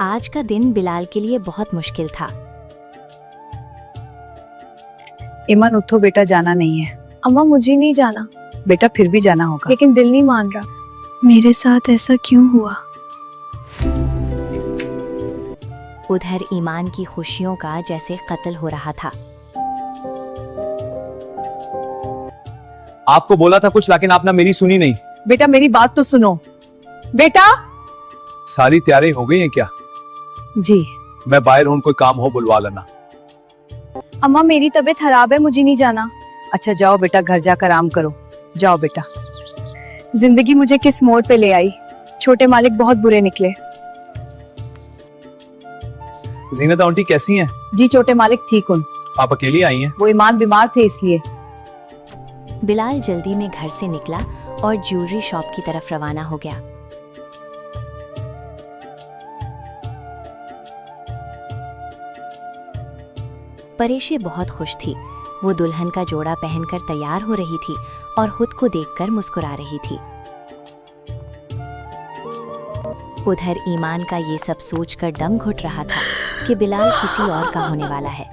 आज का दिन बिलाल के लिए बहुत मुश्किल था। ईमान उठो बेटा, जाना नहीं है। अम्मा मुझे नहीं जाना। बेटा फिर भी जाना होगा। लेकिन दिल नहीं मान रहा। मेरे साथ ऐसा क्यों हुआ? उधर ईमान की खुशियों का जैसे कत्ल हो रहा था। आपको बोला था कुछ, लेकिन आपने मेरी सुनी नहीं। बेटा मेरी बात तो सुनो। बेटा सारी तैयारी हो गई है क्या? जी। मैं बाहर हूं, कोई काम हो बुलवा लेना। अम्मा मेरी तबीयत खराब है, मुझे नहीं जाना। अच्छा जाओ बेटा, घर जाकर आराम करो। जाओ बेटा। जिंदगी मुझे किस मोड़ पे ले आई। छोटे मालिक बहुत बुरे निकले। जीनत आंटी कैसी हैं? जी छोटे मालिक ठीक हूँ। आप अकेली आई हैं? वो ईमान बीमार थे इसलिए। बिलाल जल्दी में घर से निकला और ज्वेलरी शॉप की तरफ रवाना हो गया। परेशी बहुत खुश थी। वो दुल्हन का जोड़ा पहनकर तैयार हो रही थी और खुद को देखकर मुस्कुरा रही थी। उधर ईमान का ये सब सोचकर दम घुट रहा था कि बिलाल किसी और का होने वाला है।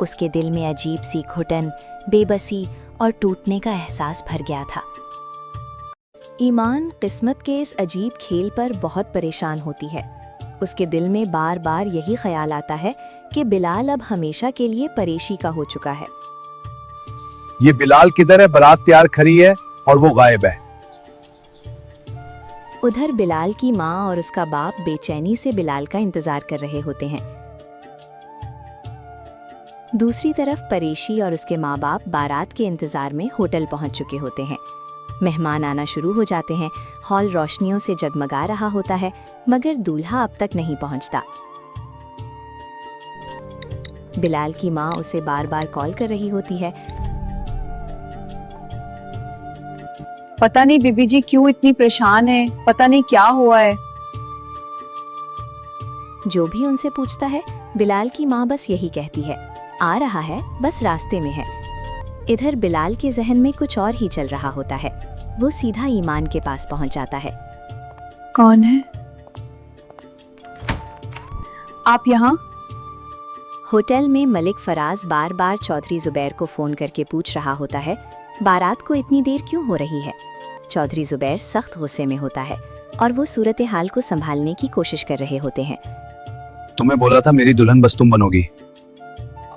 उसके दिल में अजीब सी घुटन, बेबसी और टूटने का एहसास भर गया था। ईमान किस्मत के इस अजीब खेल पर बहुत परेशान होती है। उसके दिल में बार बार यही ख्याल आता है कि बिलाल अब हमेशा के लिए परेशी का हो चुका है। ये बिलाल किधर है? बारात तैयार खड़ी है और वो गायब है। उधर बिलाल की माँ और उसका बाप बेचैनी से बिलाल का इंतजार कर रहे होते हैं। दूसरी तरफ परेशी और उसके माँ बाप बारात के इंतजार में होटल पहुंच चुके होते हैं। मेहमान आना शुरू हो जाते हैं। हॉल रोशनियों से जगमगा रहा होता है, मगर दूल्हा अब तक नहीं पहुंचता। बिलाल की माँ उसे बार बार कॉल कर रही होती है। पता नहीं बीबी जी क्यों इतनी परेशान है, पता नहीं क्या हुआ है। जो भी उनसे पूछता है, बिलाल की माँ बस यही कहती है, आ रहा है, बस रास्ते में है। इधर बिलाल के जहन में कुछ और ही चल रहा होता है। वो सीधा ईमान के पास पहुंच जाता है। कौन है आप यहाँ? होटल में मलिक फराज बार बार चौधरी जुबैर को फोन करके पूछ रहा होता है, बारात को इतनी देर क्यों हो रही है। चौधरी जुबैर सख्त गुस्से में होता है और वो सूरत हाल को संभालने की कोशिश कर रहे होते हैं। तुम्हें बोला था मेरी दुल्हन बस तुम बनोगी।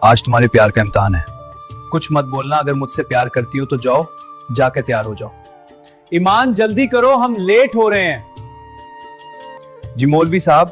आज तुम्हारे प्यार का इम्तिहान है। कुछ मत बोलना, अगर मुझसे प्यार करती हो तो जाओ, जाके तैयार हो जाओ। ईमान जल्दी करो, हम लेट हो रहे हैं। जी मौलवी साहब,